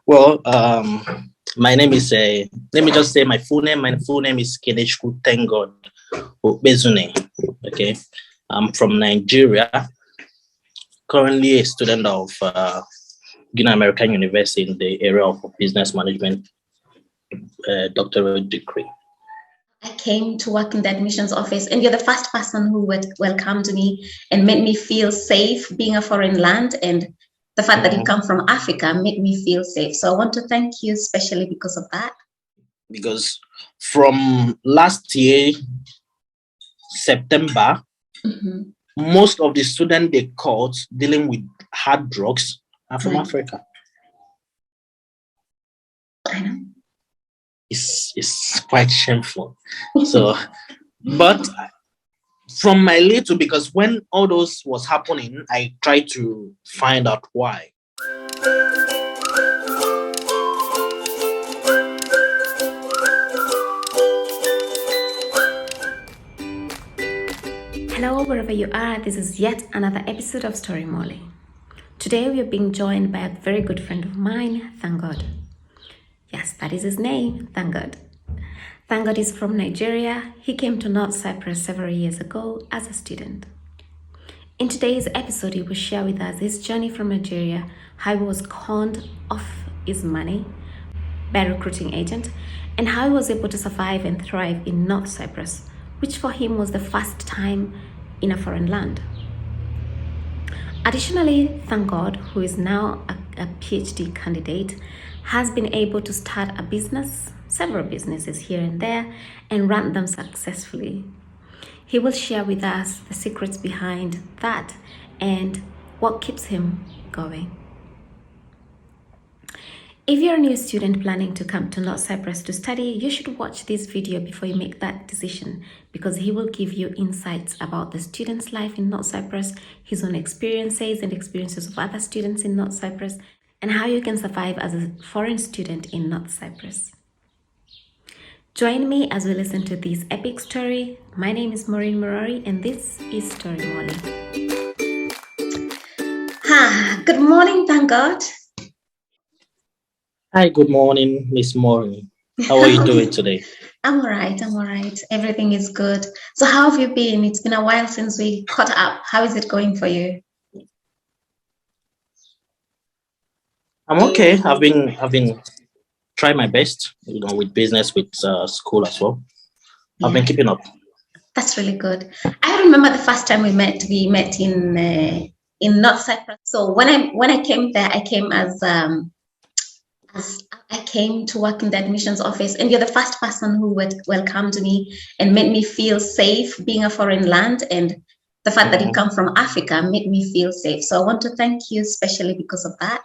Well, my name is, let me just say my full name. My full name is Keneshku ThankGod Bezune. Okay. I'm from Nigeria, currently a student of Guinea American University in the area of business management, doctorate degree. I came to work in the admissions office, and you're the first person who welcomed me and made me feel safe being a foreign land. And the fact that you come from Africa made me feel safe. So I want to thank you especially because of that. Because from last year, September, most of the students they caught dealing with hard drugs are from Africa. I know. It's quite shameful. So, but from my little, because when all those was happening, I tried to find out why. Hello, wherever you are, this is yet another episode of Story Molly. Today we are being joined by a very good friend of mine, ThankGod. Yes, that is his name, ThankGod. ThankGod is from Nigeria. He came to North Cyprus several years ago as a student. In today's episode, he will share with us his journey from Nigeria, how he was conned off his money by a recruiting agent, and how he was able to survive and thrive in North Cyprus, which for him was the first time in a foreign land. Additionally, ThankGod, who is now a PhD candidate, has been able to start a business, several businesses here and there, and run them successfully. He will share with us the secrets behind that and what keeps him going. If you're a new student planning to come to North Cyprus to study, you should watch this video before you make that decision, because he will give you insights about the student's life in North Cyprus, his own experiences and experiences of other students in North Cyprus, and how you can survive as a foreign student in North Cyprus. Join me as we listen to this epic story. My name is Maureen Murari, and this is Story Molly. Good morning, ThankGod. Hi, good morning, Miss Maureen. How are you doing today? I'm all right. Everything is good. So how have you been? It's been a while since we caught up. How is it going for you? I'm okay. I've been trying my best, with business, with school as well. I've been keeping up. That's really good. I remember the first time we met in North Cyprus. So when I came there, I came as I came to work in the admissions office, and you're the first person who welcomed me and made me feel safe being a foreign land. And the fact that you come from Africa made me feel safe. So I want to thank you especially because of that.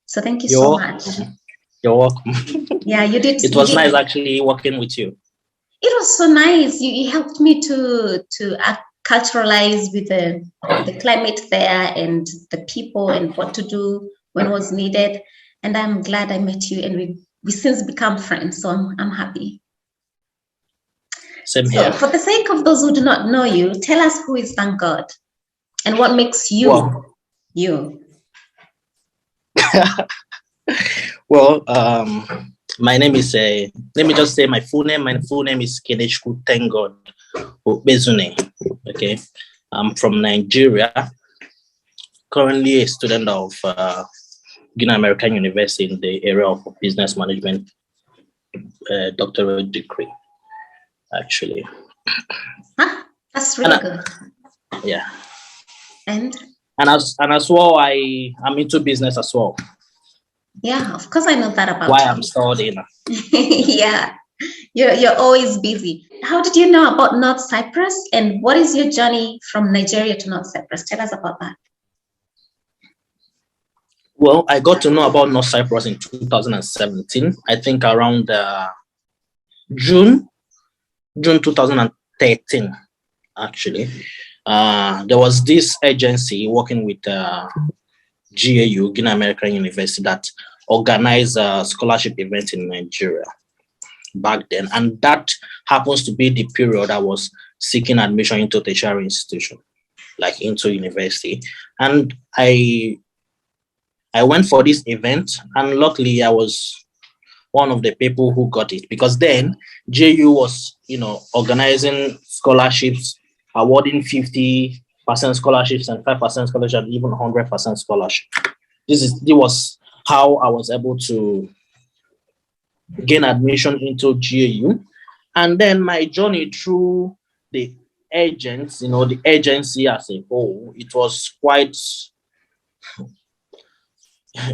So thank you so much. You're welcome. Yeah, you did. It was nice actually working with you. It was so nice. You helped me to culturalize with the climate there and the people and what to do when was needed. And I'm glad I met you, and we since become friends. So I'm happy. Same here. So for the sake of those who do not know you, tell us who is ThankGod and what makes you you. Well, my name is, let me just say my full name. My full name is Keneshku ThankGod Bezune. Okay. I'm from Nigeria, currently a student of Guinea American University in the area of business management, doctorate degree, actually. That's really good. Yeah. And as well, I'm into business as well. Yeah, of course I know that about why I'm studying. Yeah, you're always busy. How did you know about North Cyprus, and what is your journey from Nigeria to North Cyprus? Tell us about that. Well, I got to know about North Cyprus in 2017. I think around June 2013, actually. There was this agency working with GAU, Guinea American University, that organized a scholarship event in Nigeria back then. And that happens to be the period I was seeking admission into tertiary institution, like into university. And I I went for this event, and luckily I was one of the people who got it, because then JU was, organizing scholarships, awarding 50% scholarships and 5% scholarship, and even 100% scholarship. This was how I was able to gain admission into GAU. And then my journey through the agents, the agency as a whole, it was quite,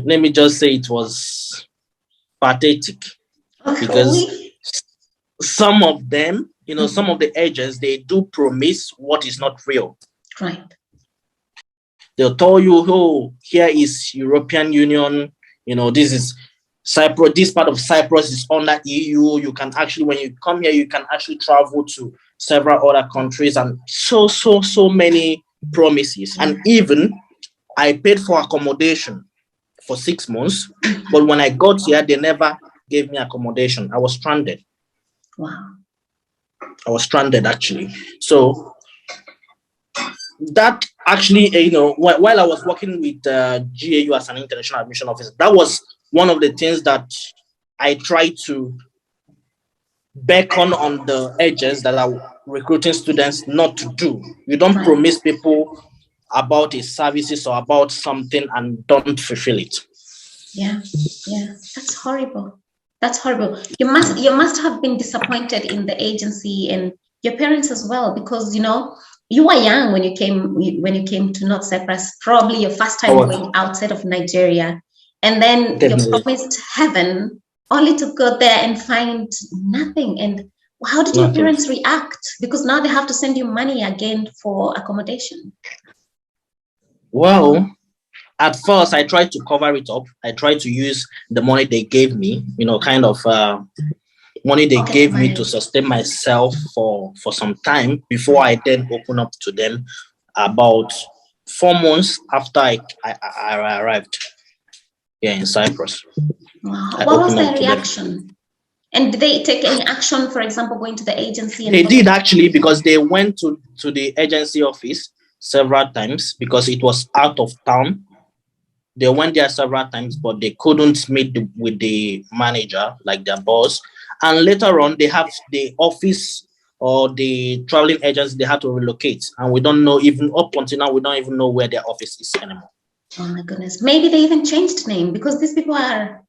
let me just say, it was pathetic, because some of them, some of the agents, they do promise what is not real. Right. They'll tell you, oh, here is European Union, this is Cyprus, this part of Cyprus is under EU. You can actually, when you come here, you can actually travel to several other countries, and so many promises. And even I paid for accommodation for 6 months, but when I got here, they never gave me accommodation. I was stranded. Wow. I was stranded, actually. So that actually, while I was working with GAU as an international admission officer, that was one of the things that I tried to beckon on the agents that are recruiting students not to do. You don't promise people about a services or about something and don't fulfill it. Yeah, that's horrible. That's horrible. You must have been disappointed in the agency and your parents as well, because you were young when you came to North Cyprus. Probably your first time going outside of Nigeria, and then you're promised heaven, only to go there and find nothing. And how did your parents react? Because now they have to send you money again for accommodation. Well, at first, I tried to cover it up. I tried to use the money they gave me, kind of money they gave me to sustain myself for some time before I then open up to them about 4 months after I arrived here in Cyprus. Wow. What was their reaction? And did they take any action, for example, going to the agency? They did, actually, because they went to the agency office several times because it was out of town. They went there several times, but they couldn't meet with the manager, like their boss. And later on, they have the office or the traveling agents, they had to relocate. And we don't know, even up until now, we don't even know where their office is anymore. Oh my goodness. Maybe they even changed name, because these people are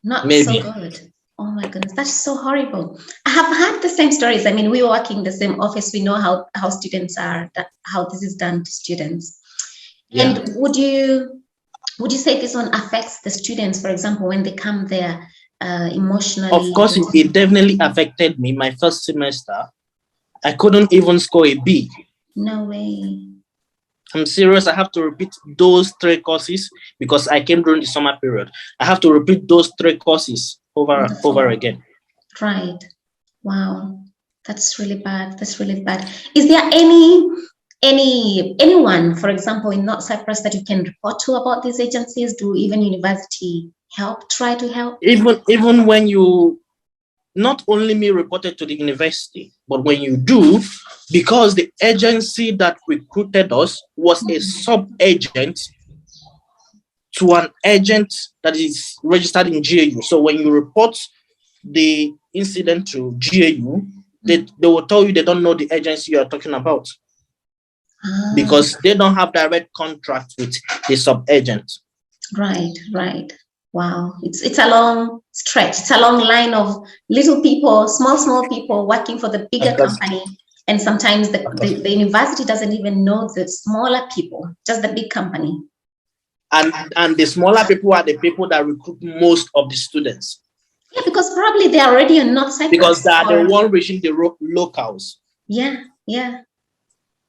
not so good. Oh my goodness, that's so horrible. I have had the same stories. I mean, we work in the same office. We know how students are, how this is done to students. Yeah. And would you say this one affects the students, for example, when they come there emotionally? Of course, it definitely affected me. My first semester, I couldn't even score a B. No way. I'm serious. I have to repeat those 3 courses because I came during the summer period. I have to repeat those 3 courses over again. Right. Wow. That's really bad. That's really bad. Is there anyone, for example, in North Cyprus that you can report to about these agencies? Do even university try to help? Even when you, not only me reported to the university, but when you do, because the agency that recruited us was a sub-agent to an agent that is registered in GAU. So when you report the incident to GAU, they will tell you they don't know the agency you are talking about. Because they don't have direct contract with the sub-agent. Right. Wow. It's a long stretch. It's a long line of little people, small people working for the bigger company. And sometimes the university doesn't even know the smaller people, just the big company. And the smaller people are the people that recruit most of the students. Yeah, because probably they are already in North Cyprus. Because they are the one reaching the locals. Yeah.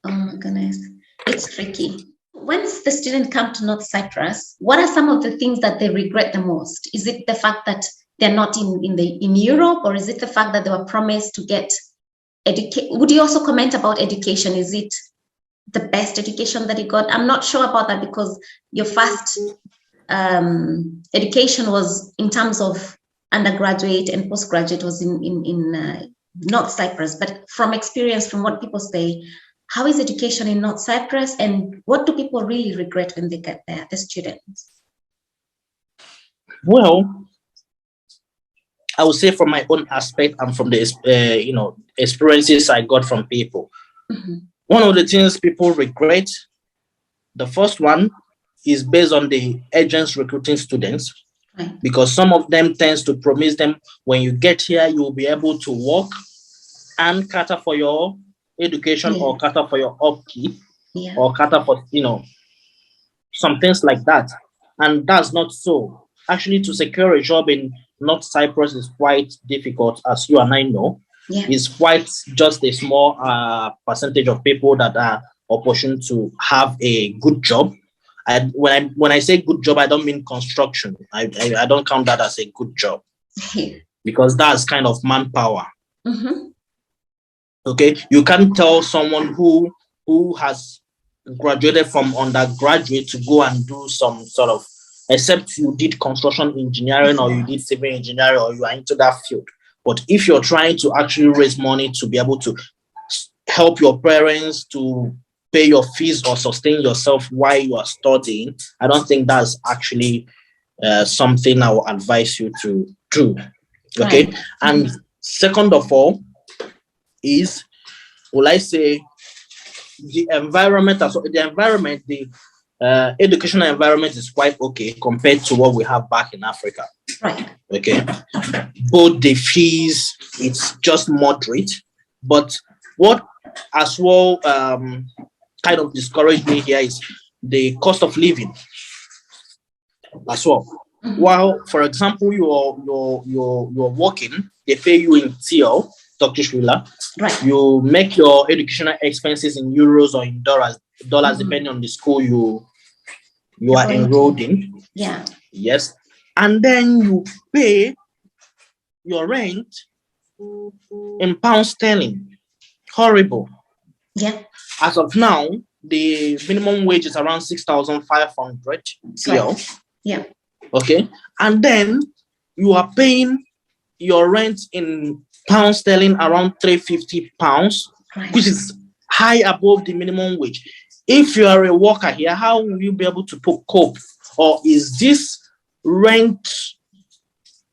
Oh my goodness, it's tricky. Once the student come to North Cyprus, what are some of the things that they regret the most? Is it the fact that they're not in Europe, or is it the fact that they were promised to get education? Would you also comment about education? Is it the best education that you got? I'm not sure about that, because your first education was, in terms of undergraduate and postgraduate, was in North Cyprus. But from experience, from what people say, how is education in North Cyprus, and what do people really regret when they get there, the students? Well, I would say from my own aspect and from the experiences I got from people. Mm-hmm. One of the things people regret, the first one is based on the agents recruiting students, Right. because some of them tends to promise them when you get here you will be able to work and cater for your education or Yes. cater for your upkeep Yeah. or cater for some things like that, and that's not so. Actually, to secure a job in North Cyprus is quite difficult, as you and I know. Yeah. It's quite just a small percentage of people that are opportune to have a good job. And when I say good job, I don't mean construction. I don't count that as a good job, because that's kind of manpower. Mm-hmm. Okay, you can't tell someone who has graduated from undergraduate to go and do some sort of, except you did construction engineering or you did civil engineering or you are into that field. But if you're trying to actually raise money to be able to help your parents to pay your fees or sustain yourself while you are studying, I don't think that's actually something I will advise you to do. Okay. Right. And second of all is, will I say, the environment, the educational environment is quite okay compared to what we have back in Africa. Right. Okay. Both the fees, it's just moderate, but what as well kind of discouraged me here is the cost of living as well. Mm-hmm. While, for example, you're working, they pay you in TL, Turkish lira. Right. You make your educational expenses in euros or in dollars, depending on the school you are enrolled in. Yeah. Yes. And then you pay your rent in pounds sterling. Horrible. Yeah. As of now, the minimum wage is around 6,500 TL. Right. Yeah. Okay. And then you are paying your rent in pounds sterling around £350, Right. which is high above the minimum wage. If you are a worker here, how will you be able to cope? Or is this rent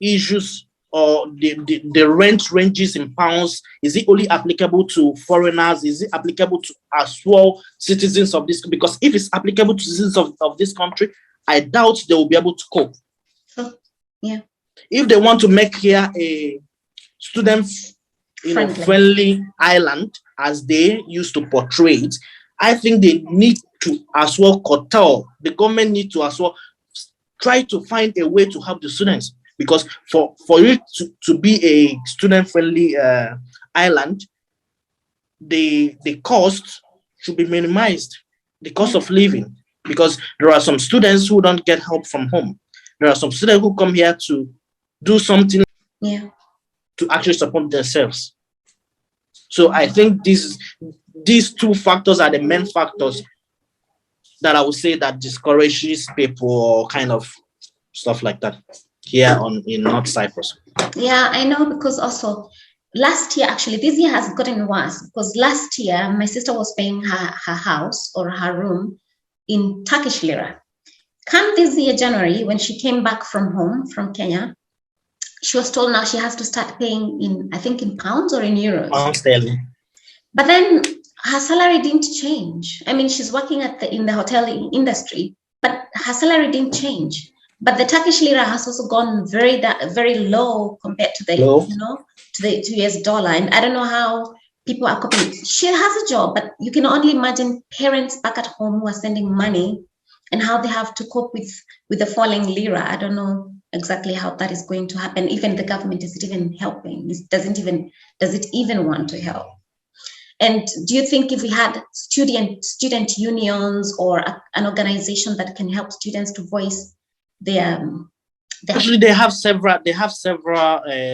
issues or the rent ranges in pounds, is it only applicable to foreigners? Is it applicable to as well citizens of this? Because if it's applicable to citizens of this country, I doubt they will be able to cope. Yeah. If they want to make here a student friendly island, as they used to portray it, I think they need to as well curtail. The government need to as well try to find a way to help the students, because for it to be a student friendly island, the cost should be minimized, the cost of living, because there are some students who don't get help from home. There are some students who come here to do something to actually support themselves. So I think these two factors are the main factors that I would say that discourages people or kind of stuff like that here in North Cyprus. Yeah, I know, because also last year, actually this year has gotten worse, because last year my sister was paying her house or her room in Turkish lira. Come this year, January, when she came back from home, from Kenya, she was told now she has to start paying in, I think, in pounds or in euros. Pound sterling. But then her salary didn't change. I mean, she's working in the hotel industry, but her salary didn't change. But the Turkish lira has also gone very low compared to the to the US dollar. And I don't know how people are coping. She has a job, but you can only imagine parents back at home who are sending money and how they have to cope with the falling lira. I don't know exactly how that is going to happen. Even the government, is it even helping? Does it even want to help? And do you think if we had student unions or an organization that can help students to voice their Actually, they have several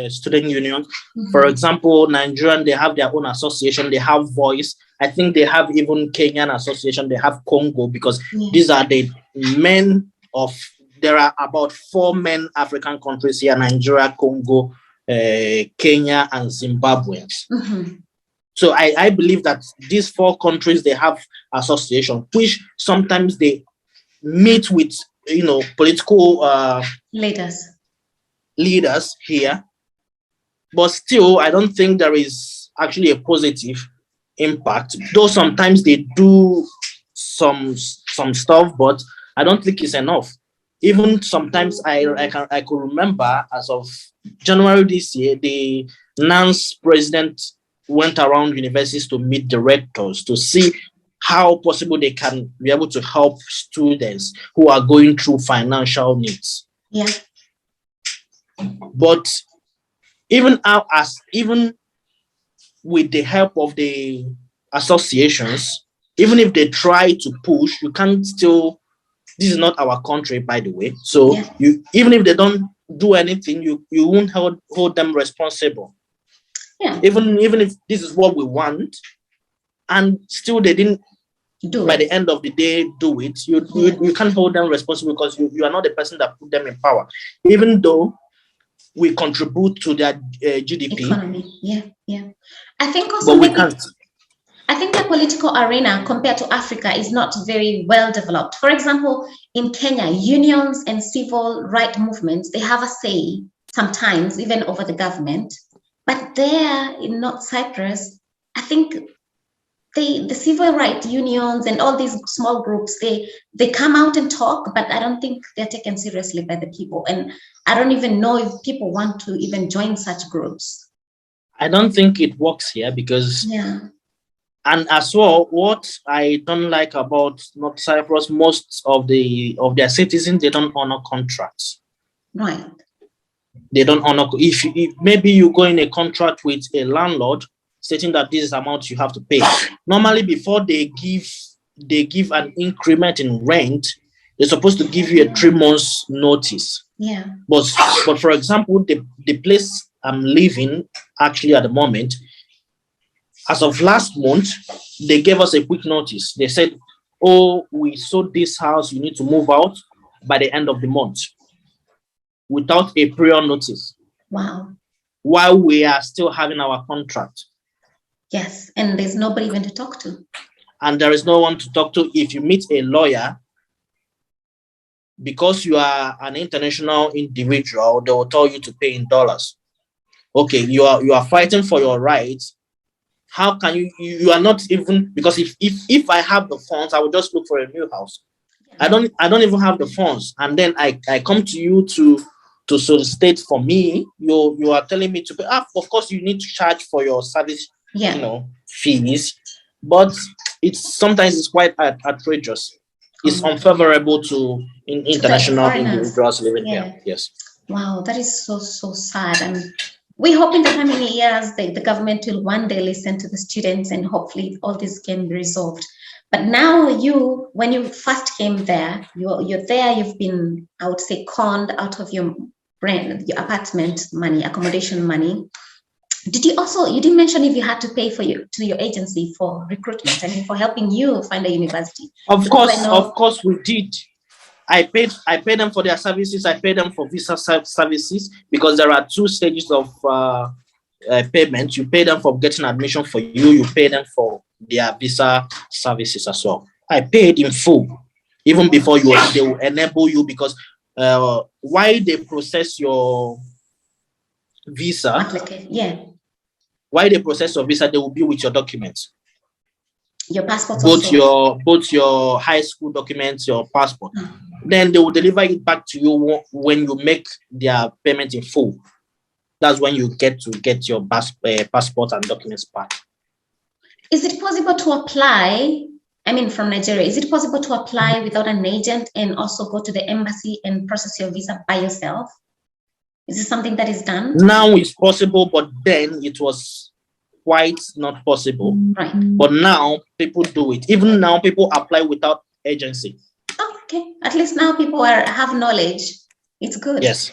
student unions. Mm-hmm. For example, Nigerian, they have their own association. They have Voice. I think they have even Kenyan association. They have Congo, because these are the men of. There are about 4 main African countries here: Nigeria, Congo, Kenya, and Zimbabweans. Mm-hmm. So I believe that these 4 countries, they have association, which sometimes they meet with political leaders here, but still, I don't think there is actually a positive impact. Though sometimes they do some stuff, but I don't think it's enough. Even sometimes I could remember as of January this year, the NANS president went around universities to meet the rectors to see how possible they can be able to help students who are going through financial needs. Yeah. But even with the help of the associations, even if they try to push, you can't still. This is not our country, by the way. So even if they don't do anything, you won't hold them responsible. Yeah. Even if this is what we want, and still they didn't do by the end of the day do it, you can't hold them responsible because you are not the person that put them in power. Even though we contribute to their GDP economy. Yeah. I think also but we can't. I think the political arena compared to Africa is not very well developed. For example, in Kenya, unions and civil rights movements, they have a say sometimes even over the government. But there in North Cyprus, I think the civil rights unions and all these small groups, they come out and talk, but I don't think they're taken seriously by the people. And I don't even know if people want to even join such groups. I don't think it works here because and as well, what I don't like about North Cyprus, most of their citizens, they don't honor contracts. Right. They don't honor. If maybe you go in a contract with a landlord stating that this is the amount you have to pay. Normally, before they give an increment in rent, they're supposed to give you a 3 months notice. Yeah. But for example, the place I'm living actually at the moment, as of last month, they gave us a quick notice. They said, "Oh, we sold this house. You need to move out by the end of the month," without a prior notice. Wow. While we are still having our contract. Yes, and there's nobody even to talk to. And there is no one to talk to. If you meet a lawyer, because you are an international individual, they will tell you to pay in dollars. Okay, you are fighting for your rights. How can you are not even, because if I have the funds, I will just look for a new house. I don't even have the funds, and then I come to you to solicit for me. You are telling me to pay. Of course, you need to charge for your service, fees, but sometimes it's quite outrageous. It's unfavorable to international individuals living here. Yes. Wow, that is so sad. And we hope in the coming years the government will one day listen to the students and hopefully all this can be resolved. But now when you first came there, you're there, you've been, I would say, conned out of your rent, your apartment money, accommodation money. You didn't mention if you had to pay to your agency for recruitment, I mean, for helping you find a university. Of course we did. I paid them for their services. I paid them for visa services because there are 2 stages of payment. You pay them for getting admission for you. You pay them for their visa services as well. I paid in full, even before they will enable you, because why they process your visa? Why they process your visa? They will be with your documents. Your passport. Both your high school documents, your passport. Then they will deliver it back to you when you make their payment in full. That's when you get your passport and documents back. Is it possible to apply? I mean, from Nigeria, is it possible to apply without an agent and also go to the embassy and process your visa by yourself? Is this something that is done? Now it's possible, but then it was quite not possible. Right. But now people do it. Even now, people apply without agency. Oh, okay. At least now people have knowledge. It's good. Yes.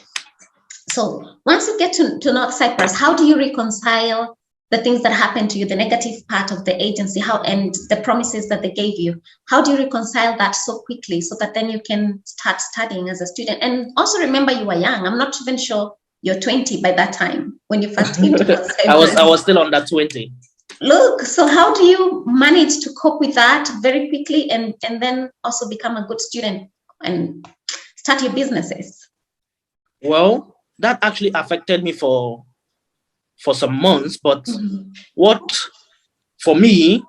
So once you get to North Cyprus, how do you reconcile the things that happened to you, the negative part of the agency, and the promises that they gave you? How do you reconcile that so quickly so that then you can start studying as a student? And also remember, you were young. I'm not even sure you're 20 by that time when you first came to North Cyprus. I was still under 20. Look, so how do you manage to cope with that very quickly and then also become a good student? And start your businesses? Well, that actually affected me for some months, but what for me,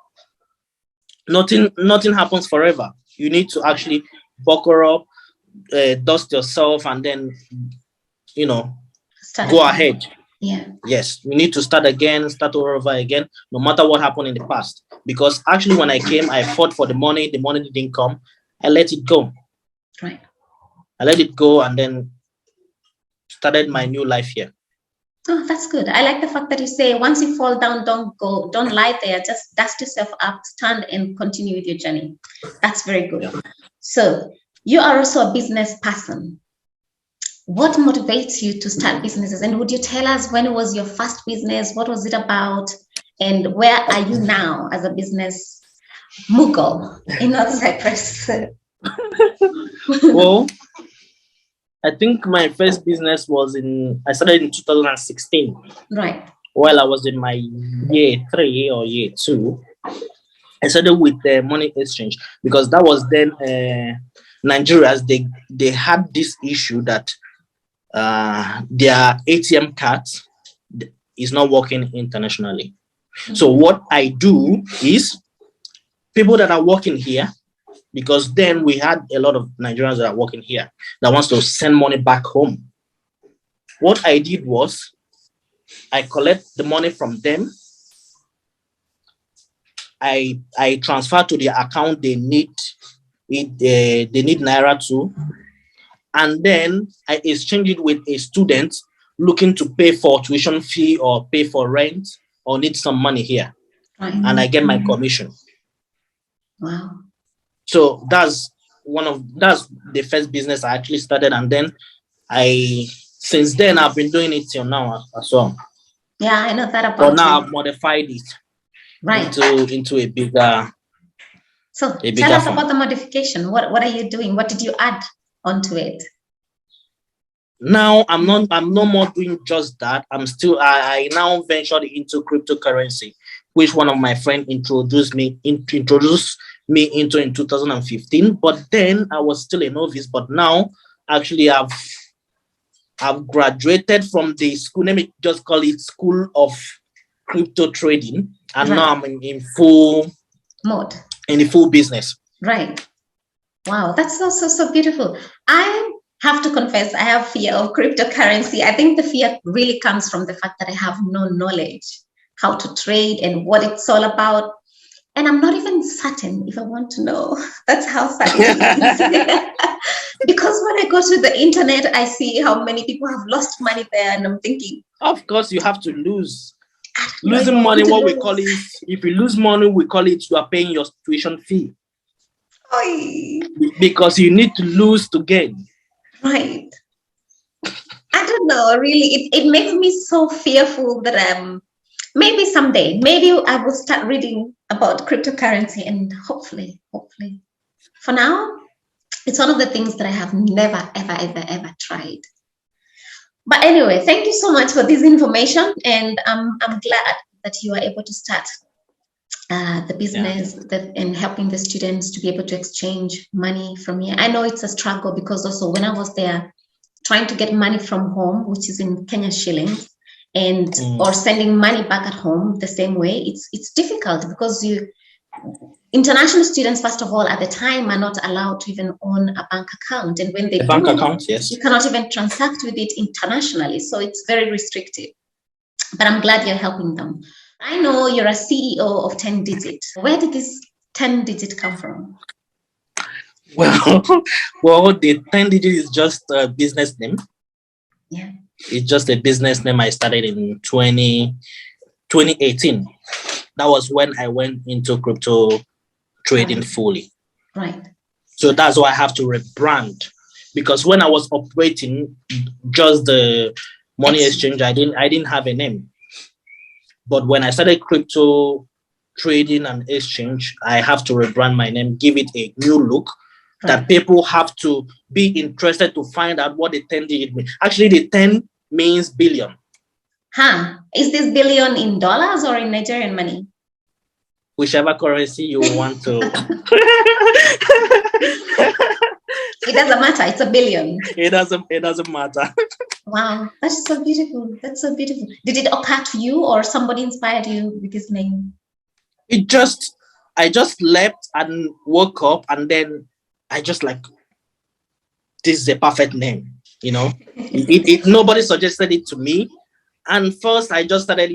nothing happens forever. You need to actually buckle up, dust yourself, and then Start go again. ahead. Yeah. Yes, you need to start again, start all over again, no matter what happened in the past. Because actually, when I came, I fought for the money didn't come. I let it go. Right. I let it go and then started my new life here. Oh, that's good. I like the fact that you say once you fall down, don't lie there. Just dust yourself up, stand and continue with your journey. That's very good. Yeah. So you are also a business person. What motivates you to start businesses? And would you tell us when was your first business? What was it about? And where are you now as a business mogul in North Cyprus? Well, I think my first business I started in 2016. Right. While I was in my year 3 or year 2, I started with the money exchange because that was then Nigerians, they had this issue that their ATM cards is not working internationally. So what I do is people that are working here, because then we had a lot of Nigerians that are working here that wants to send money back home. What I did was I collect the money from them. I transfer to the account they need Naira to, and then I exchange it with a student looking to pay for tuition fee or pay for rent or need some money here, and I get my commission. Wow. So that's the first business I actually started, and then since then I've been doing it till now as well. Yeah, I know that about but now I've modified it into a bigger. So tell us about the modification. What are you doing? What did you add onto it? Now I'm no more doing just that. I now ventured into cryptocurrency, which one of my friends introduced me into in 2015. But then I was still a novice. But now actually I've graduated from the school. Let me just call it School of Crypto Trading, and now I'm in full mode, in the full business. Right. Wow, that's so beautiful. I have to confess, I have fear of cryptocurrency. I think the fear really comes from the fact that I have no knowledge how to trade and what it's all about. And I'm not even certain if I want to know. That's how sad it is. Because when I go to the internet, I see how many people have lost money there, and I'm thinking, of course, you have to lose. Losing money, what we call it, if you lose money, we call it you are paying your tuition fee. Oy. Because you need to lose to gain. Right. I don't know, really. It makes me so fearful that maybe someday, maybe I will start reading about cryptocurrency, and hopefully. For now, it's one of the things that I have never, ever tried. But anyway, thank you so much for this information, and I'm glad that you are able to start the business and helping the students to be able to exchange money from here. I know it's a struggle because also when I was there trying to get money from home, which is in Kenya shillings, and or sending money back at home the same way, it's difficult because international students, first of all, at the time are not allowed to even own a bank account, and when they do, bank account, yes, you cannot even transact with it internationally, so it's very restrictive. But I'm glad you're helping them. I know you're a CEO of 10 Digit. Where did this 10 Digit come from? Well, the 10 Digit is just a business name. Yeah. It's just a business name I started in 2018. That was when I went into crypto trading fully. Right. So that's why I have to rebrand, because when I was operating just the money exchange, I didn't have a name. But when I started crypto trading and exchange, I have to rebrand my name, give it a new look, that people have to be interested to find out what the 10 digit means. Actually, the 10 means billion. Is this billion in dollars or in Nigerian money? Whichever currency you want to. It doesn't matter. It's a billion. It doesn't matter. Wow, that's so beautiful. That's so beautiful. Did it occur to you, or somebody inspired you with this name? I just slept and woke up, and then I just like, this is a perfect name, nobody suggested it to me. And first I just started,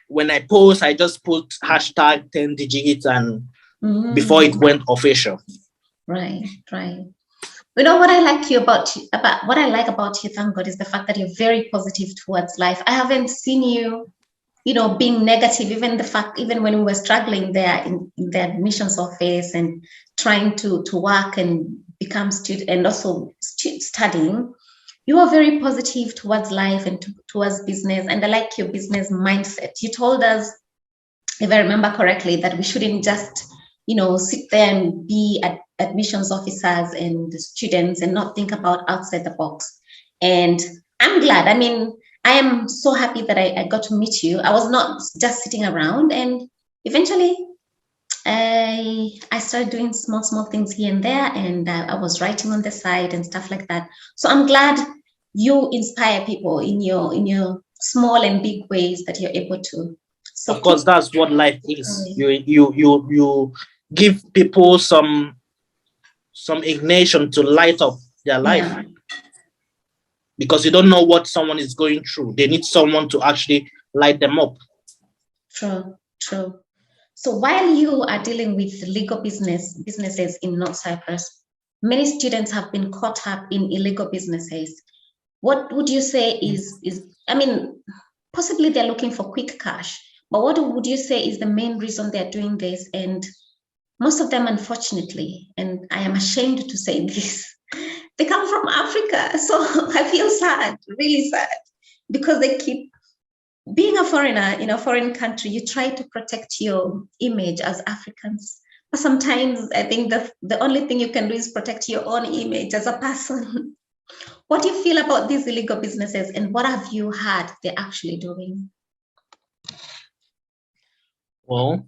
when I post, I just put hashtag 10 digits and before it went official. Right. You know what I like what I like about you, thank God, is the fact that you're very positive towards life. I haven't seen you, being negative. Even when we were struggling there in the admissions office and trying to work and become student and also studying, you are very positive towards life and towards business. And I like your business mindset. You told us, if I remember correctly, that we shouldn't just sit there and be admissions officers and students and not think about outside the box. And I'm glad. I mean, I am so happy that I got to meet you. I was not just sitting around, and eventually I started doing small things here and there, and I was writing on the side and stuff like that. So I'm glad you inspire people in your small and big ways that you're able to. So of course, that's what life is. You give people some ignition to light up their life. Yeah. Because you don't know what someone is going through. They need someone to actually light them up. True. So while you are dealing with legal businesses in North Cyprus, many students have been caught up in illegal businesses. What would you say is I mean, possibly they're looking for quick cash, but what would you say is the main reason they're doing this? And most of them, unfortunately, and I am ashamed to say this, they come from Africa. So I feel sad, really sad, because they keep being a foreigner in a foreign country. You try to protect your image as Africans, but sometimes I think the only thing you can do is protect your own image as a person. What do you feel about these illegal businesses, and what have you heard they're actually doing? Well,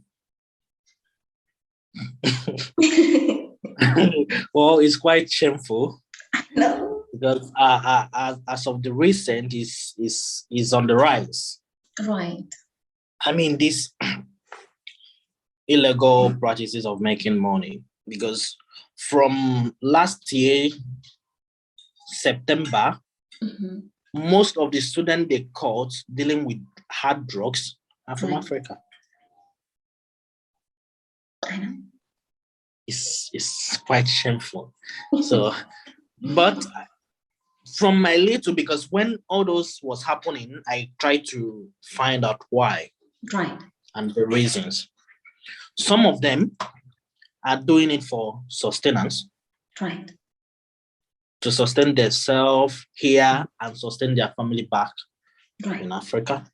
well, it's quite shameful. No. Because as of the recent is on the rise. Right. I mean, these illegal practices of making money, because from last year, September, most of the students they caught dealing with hard drugs are from Africa. I know. It's quite shameful. So, but from my little, because when all those was happening, I tried to find out why. Right. And the reasons. Some of them are doing it for sustenance. Right. To sustain themselves here and sustain their family back in Africa.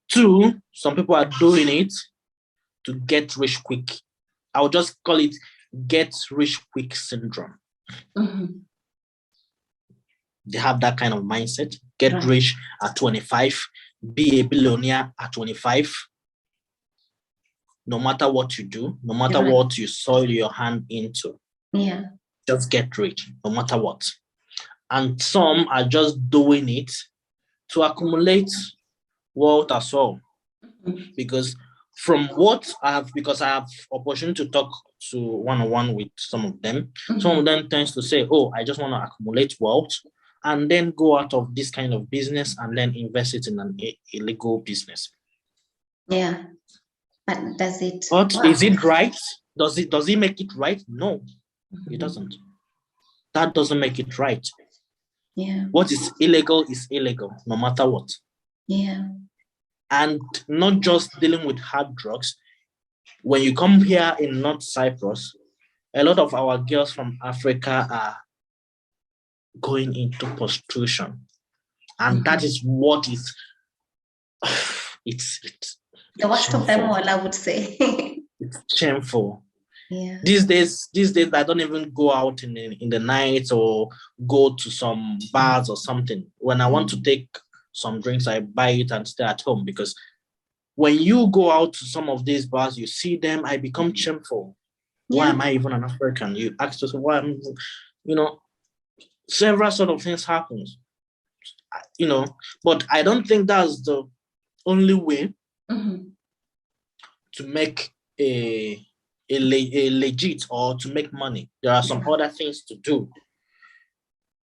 Two, some people are doing it to get rich quick. I would just call it get rich quick syndrome. They have that kind of mindset. Get rich at 25, be a billionaire at 25. No matter what you do, no matter what you soil your hand into. Yeah. Just get rich, no matter what. And some are just doing it to accumulate wealth as well. Because from what I have, because I have opportunity to talk to one-on-one with some of them, some of them tends to say, oh, I just want to accumulate wealth and then go out of this kind of business and then invest it in an illegal business. Yeah. But does it? But is it right? Does it make it right? No, it doesn't. That doesn't make it right. Yeah. What is illegal, no matter what. Yeah. And not just dealing with hard drugs. When you come here in North Cyprus, a lot of our girls from Africa are going into prostitution. And that is what is it's the worst of them all, I would say. It's shameful. Yeah. These days, I don't even go out in the night or go to some bars or something. When I want to take some drinks, I buy it and stay at home, because when you go out to some of these bars, you see them, I become shameful. Why am I even an African? You ask yourself why I'm, several sort of things happens, but I don't think that's the only way to make a legit or to make money. There are some other things to do.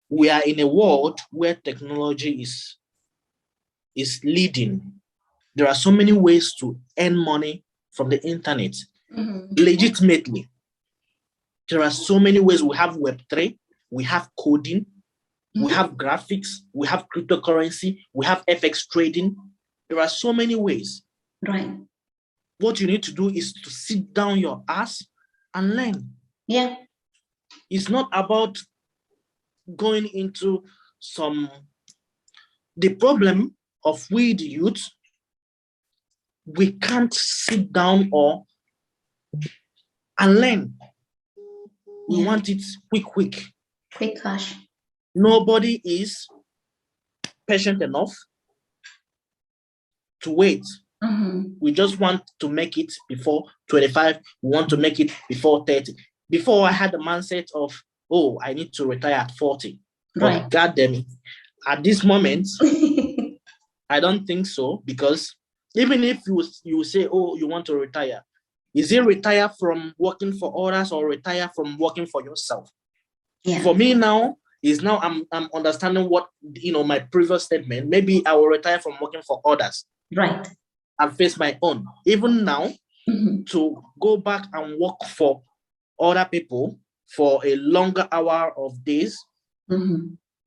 We are in a world where technology is leading. There are so many ways to earn money from the internet legitimately. There are so many ways. We have Web3, we have coding, we have graphics, we have cryptocurrency, we have FX trading. There are so many ways. Right. What you need to do is to sit down your ass and learn. Yeah. It's not about going into the problem of we the youth, we can't sit down and learn. We want it quick. Quick cash. Nobody is patient enough to wait. We just want to make it before 25. We want to make it before 30. Before I had the mindset of, I need to retire at 40. Right. But God damn it, at this moment, I don't think so, because even if you say, you want to retire, is it retire from working for others or retire from working for yourself? Yeah. For me now, I'm understanding what, my previous statement. Maybe I will retire from working for others. Right. And face my own. Even now, to go back and work for other people for a longer hour of days,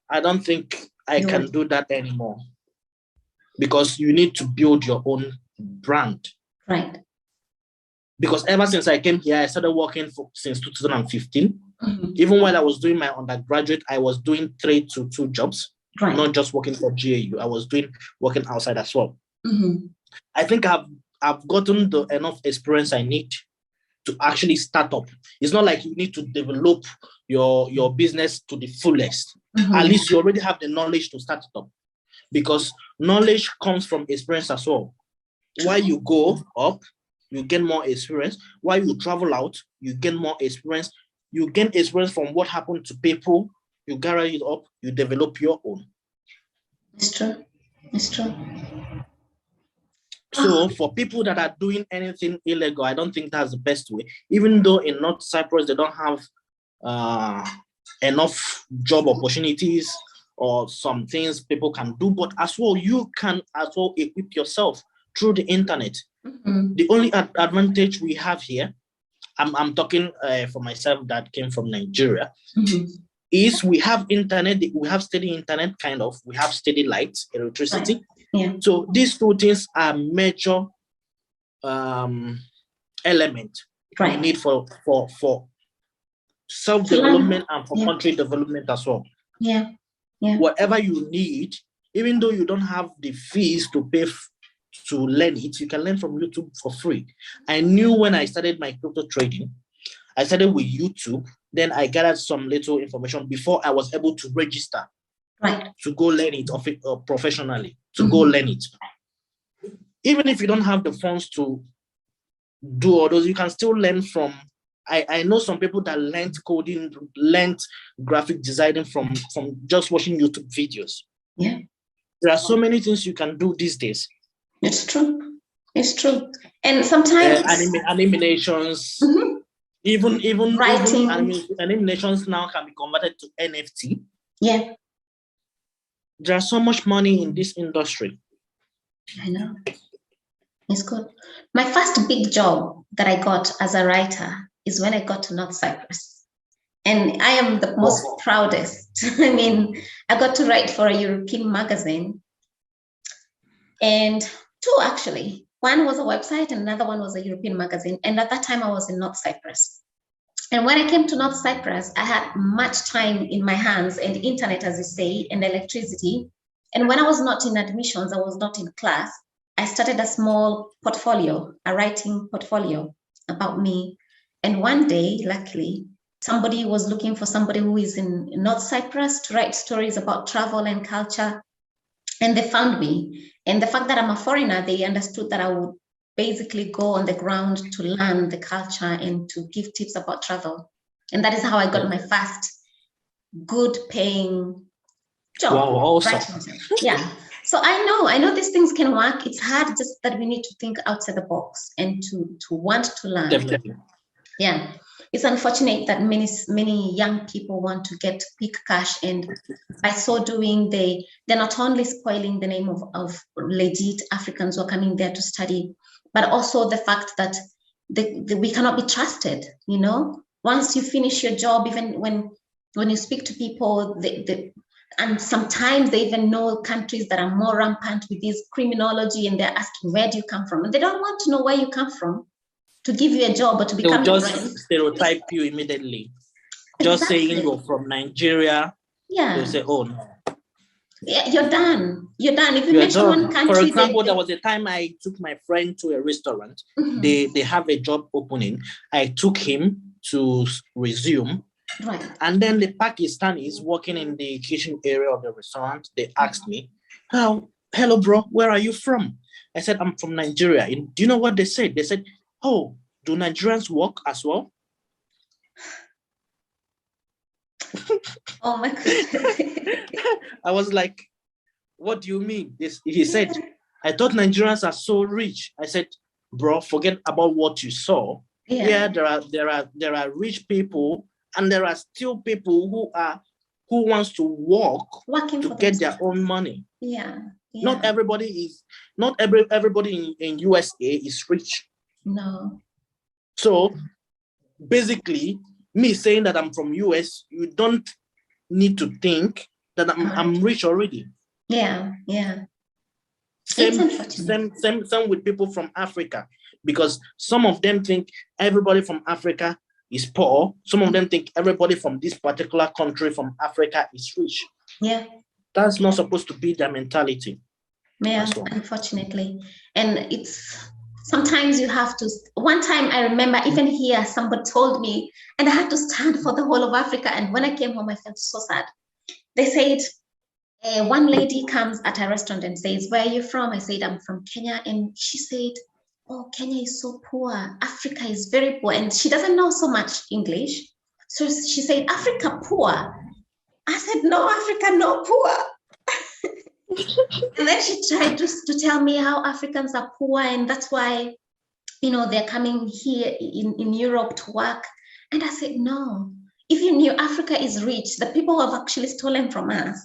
I don't think I can do that anymore. Because you need to build your own brand. Right. Because ever since I came here, I started working since 2015. Even while I was doing my undergraduate, I was doing 3 to 2 jobs, not just working for GAU. I was working outside as well. I think I've gotten enough experience I need to actually start up. It's not like you need to develop your business to the fullest. At least you already have the knowledge to start it up, because knowledge comes from experience as well. While you go up, you gain more experience. While you travel out, you gain more experience. You gain experience from what happened to people. You gather it up, you develop your own. It's true. It's true. So for people that are doing anything illegal, I don't think that's the best way. Even though in North Cyprus, they don't have enough job opportunities or some things people can do, but as well, you can as well equip yourself through the internet. The only advantage we have here, I'm talking for myself that came from Nigeria, is we have internet, we have steady internet, we have steady light, electricity. Right. Yeah. So these 2 things are major element we need for self-development and for country development as well. Yeah. Whatever you need, even though you don't have the fees to pay to learn it, you can learn from YouTube for free. I knew when I started my crypto trading, I started with YouTube. Then I gathered some little information before I was able to register to go learn it professionally, to go learn it. Even if you don't have the funds to do all those, you can still learn from. I know some people that learned coding, learned graphic designing from just watching YouTube videos. Yeah. There are so many things you can do these days. It's true. It's true. And sometimes animations, even writing, animations now can be converted to NFT. Yeah. There's so much money in this industry. I know. It's good. My first big job that I got as a writer is when I got to North Cyprus. And I am the most proudest. I mean, I got to write for a European magazine. And 2 actually. One was a website and another one was a European magazine. And at that time I was in North Cyprus. And when I came to North Cyprus, I had much time in my hands and internet, as you say, and electricity. And when I was not in admissions, I was not in class, I started a small portfolio, a writing portfolio about me. And one day, luckily, somebody was looking for somebody who is in North Cyprus to write stories about travel and culture. And they found me. And the fact that I'm a foreigner, they understood that I would basically go on the ground to learn the culture and to give tips about travel. And that is how I got my first good paying job. Wow, awesome. Yeah. So I know these things can work. It's hard, just that we need to think outside the box and to want to learn. Definitely. Yeah. It's unfortunate that many young people want to get quick cash, and by so doing, they're not only spoiling the name of legit Africans who are coming there to study, but also the fact that we cannot be trusted. You know, once you finish your job, even when you speak to people, and sometimes they even know countries that are more rampant with this criminology, and they're asking, where do you come from? And they don't want to know where you come from to give you a job or to become They'll your just friend. stereotype you immediately. Just saying you're from Nigeria, yeah, they'll say, oh no. Yeah, you're done. You're done. If you You're mention done. one country, For example, there was a time I took my friend to a restaurant. They have a job opening. I took him to resume. Right. And then the Pakistanis working in the kitchen area of the restaurant, they asked me, "Oh, hello, bro, where are you from?" I said, "I'm from Nigeria." And do you know what they said? They said, "Oh, do Nigerians work as well?" Oh my goodness. I was like, "What do you mean?" He said, "I thought Nigerians are so rich." I said, "Bro, forget about what you saw. Yeah, there are rich people, and there are still people who wants to work to get their own money. Yeah. Not everybody in USA is rich. No. So basically, me saying that I'm from US, you don't need to think that I'm rich already. Yeah. Same with people from Africa, because some of them think everybody from Africa is poor. Some of them think everybody from this particular country from Africa is rich. Yeah. That's not supposed to be their mentality. Yeah, unfortunately. And it's sometimes you have to. One time I remember even here, somebody told me, and I had to stand for the whole of Africa. And when I came home, I felt so sad. They said, one lady comes at a restaurant and says, "Where are you from?" I said, "I'm from Kenya." And she said, "Oh, Kenya is so poor. Africa is very poor." And she doesn't know so much English. So she said, "Africa poor." I said, "No, Africa no poor." And then she tried to tell me how Africans are poor, and that's why, they're coming here in Europe to work. And I said, no, if you knew Africa is rich, the people who have actually stolen from us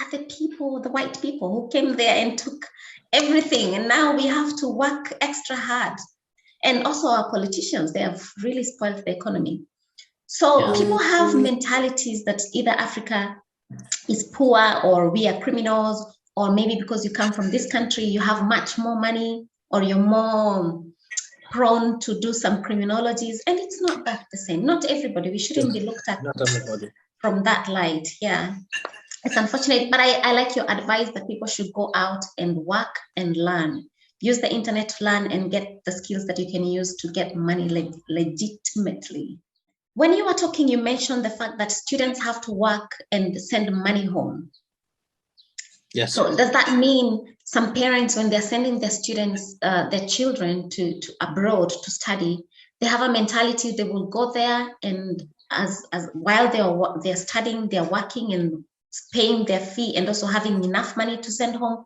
are the white people who came there and took everything. And now we have to work extra hard. And also our politicians, they have really spoiled the economy. So people have mentalities that either Africa is poor or we are criminals, or maybe because you come from this country, you have much more money, or you're more prone to do some criminologies. And it's not that the same. Not everybody. We shouldn't be looked at from that light. Yeah. It's unfortunate, but I like your advice that people should go out and work and learn. Use the internet to learn and get the skills that you can use to get money legitimately. When you were talking, you mentioned the fact that students have to work and send money home. Yes. So does that mean some parents, when they're sending their students, their children to abroad to study, they have a mentality they will go there and as while they're studying, they're working and paying their fee and also having enough money to send home?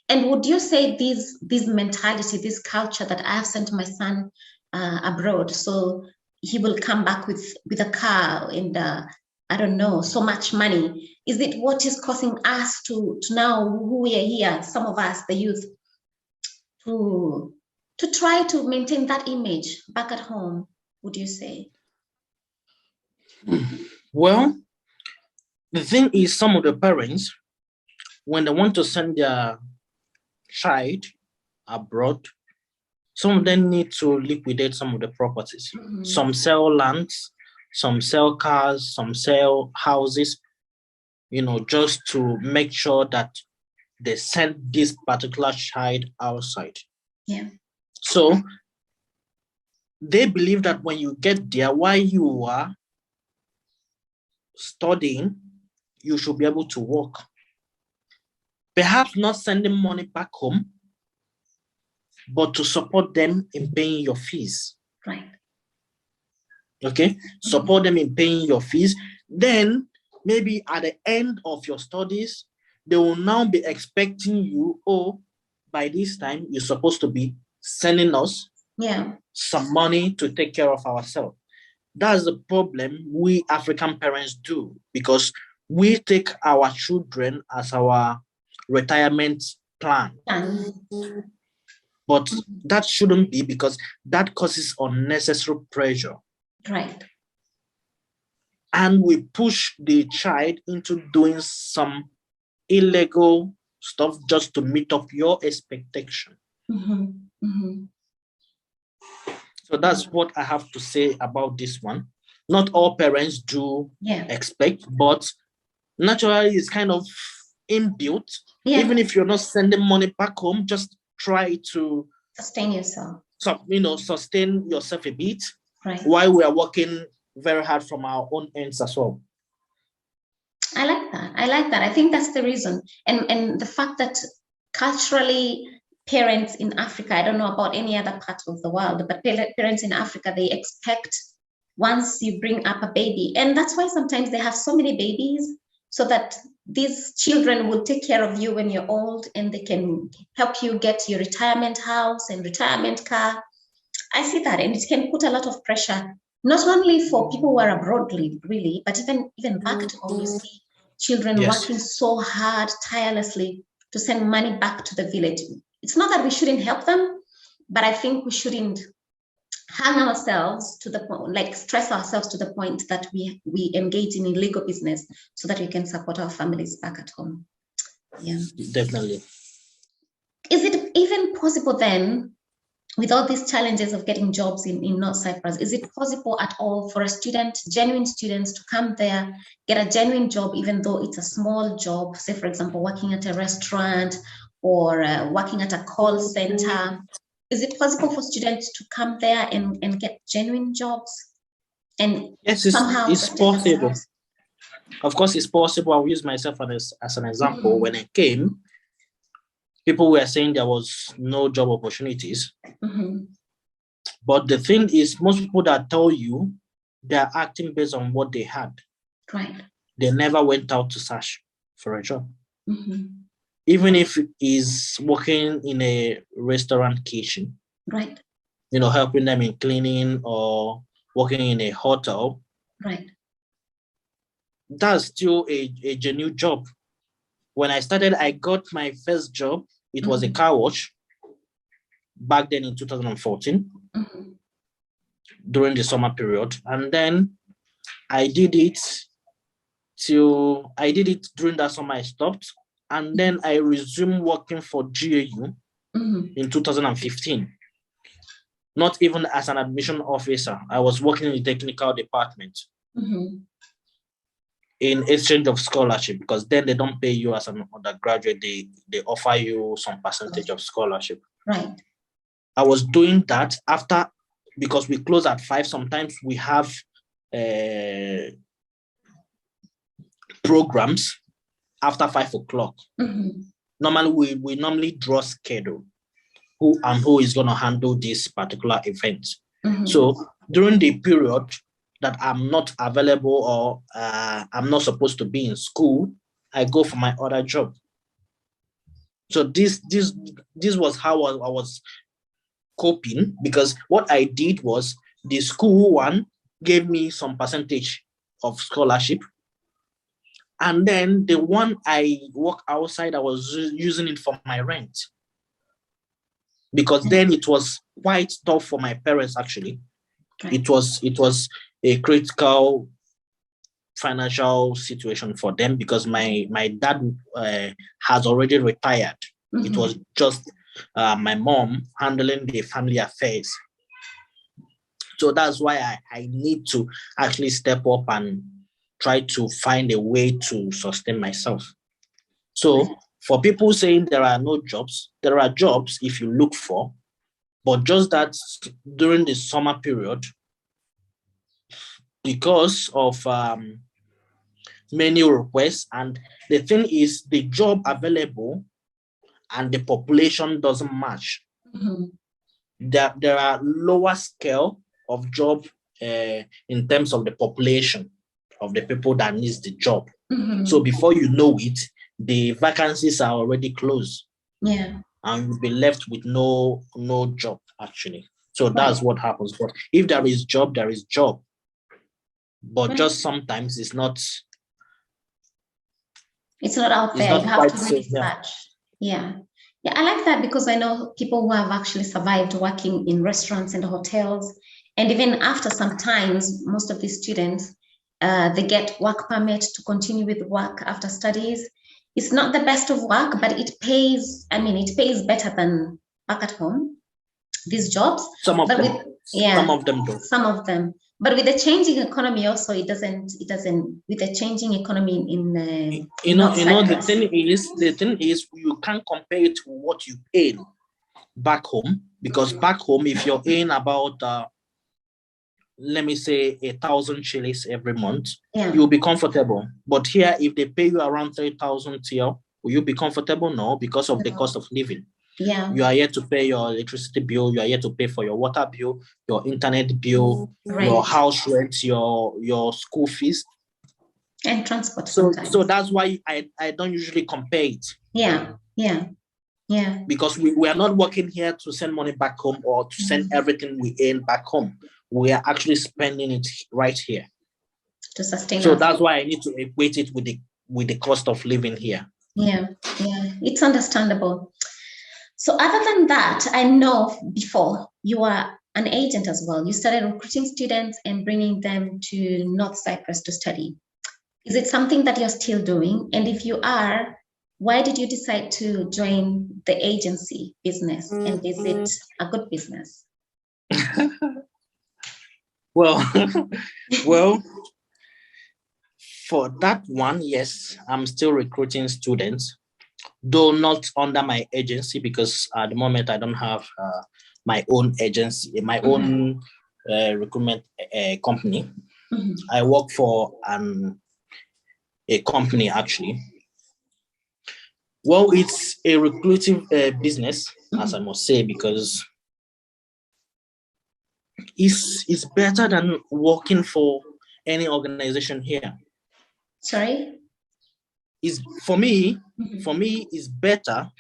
And would you say this mentality, this culture that I have sent my son abroad, so he will come back with a car and I don't know, so much money, is it what is causing us to now, who we are here, some of us, the youth, to try to maintain that image back at home, would you say? Well, the thing is, some of the parents, when they want to send their child abroad, some of them need to liquidate some of the properties. Some sell lands, some sell cars, some sell houses, just to make sure that they send this particular child outside. Yeah. So they believe that when you get there, while you are studying, you should be able to work. Perhaps not sending money back home, but to support them in paying your fees. Right. Okay, support them in paying your fees. Then maybe at the end of your studies, they will now be expecting you, oh, by this time, you're supposed to be sending us some money to take care of ourselves. That's the problem we African parents do, because we take our children as our retirement plan. But that shouldn't be, because that causes unnecessary pressure. Right. And we push the child into doing some illegal stuff just to meet up your expectation. So that's what I have to say about this one. Not all parents do expect, but naturally it's kind of inbuilt. Even if you're not sending money back home, just try to sustain yourself. So, sustain yourself a bit, right, while we are working very hard from our own ends as well. I like that. I think that's the reason. And the fact that culturally, parents in Africa, I don't know about any other part of the world, but parents in Africa, they expect once you bring up a baby, and that's why sometimes they have so many babies, so that these children will take care of you when you're old, and they can help you get your retirement house and retirement car. I see that, and it can put a lot of pressure, not only for people who are abroad, really, but even back at home. You see children working so hard, tirelessly, to send money back to the village. It's not that we shouldn't help them, but I think we shouldn't hang ourselves to the point, like stress ourselves to the point that we engage in illegal business so that we can support our families back at home. Yeah, definitely. Is it even possible then, with all these challenges of getting jobs in North Cyprus, is it possible at all for genuine students to come there, get a genuine job, even though it's a small job, say, for example, working at a restaurant or working at a call center? Is it possible for students to come there and get genuine jobs? And yes, it's possible. Of course, it's possible. I'll use myself as an example. When I came, people were saying there was no job opportunities. But the thing is, most people that tell you, they're acting based on what they had. Right. They never went out to search for a job. Even if he's working in a restaurant kitchen, right, helping them in cleaning or working in a hotel, right, that's still a genuine job. When I started, I got my first job. It was a car wash back then in 2014 during the summer period. And then I did it during that summer. I stopped. And then I resumed working for GAU in 2015. Not even as an admission officer. I was working in the technical department in exchange of scholarship, because then they don't pay you as an undergraduate. They offer you some percentage of scholarship. Right. I was doing that because we close at 5. Sometimes we have programs after 5 o'clock. Normally, we normally draw schedule who is going to handle this particular event. So during the period that I'm not available or I'm not supposed to be in school, I go for my other job. So this was how I was coping, because what I did was the school one gave me some percentage of scholarship. And then the one I work outside, I was using it for my rent. Because then it was quite tough for my parents, actually. Right. It was a critical financial situation for them, because my dad has already retired. It was just my mom handling the family affairs. So that's why I need to actually step up and try to find a way to sustain myself. So for people saying there are no jobs, there are jobs if you look for, but just that during the summer period, because of many requests, and the thing is the job available and the population doesn't match. there are lower scale of job in terms of the population of the people that needs the job. So before you know it, the vacancies are already closed. Yeah. And you'll be left with no job actually. So that's what happens. But if there is job, there is job. But just sometimes it's not out there. You have to really safe, search. Yeah. Yeah, I like that because I know people who have actually survived working in restaurants and hotels. And even after some times, most of these students, they get work permit to continue with work after studies. It's not the best of work, but it pays. I mean, it pays better than back at home, these jobs. Some of them do. Some of them. But with the changing economy also, it doesn't, with the changing economy in the thing is you can't compare it to what you pay back home, because back home, if you're paying about let me say 1,000 shillings every month, you'll be comfortable. But here, if they pay you around 3,000 TL, will you be comfortable? No, because of the cost of living. Yeah. You are here to pay your electricity bill, you are here to pay for your water bill, your internet bill, your house rent, your school fees. And transport so sometimes. So that's why I don't usually compare it. Yeah. Because we are not working here to send money back home or to send everything we earn back home. We are actually spending it right here to sustain. So that's why I need to equate it with the cost of living here. Yeah, it's understandable. So other than that, I know before you are an agent as well. You started recruiting students and bringing them to North Cyprus to study. Is it something that you're still doing? And if you are, why did you decide to join the agency business? And is it a good business? Well, for that one, yes, I'm still recruiting students, though not under my agency, because at the moment I don't have my own agency, my own recruitment company. I work for a company actually. Well, it's a recruiting business, as I must say, because it's better than working for any organization here. Sorry? For me, it's better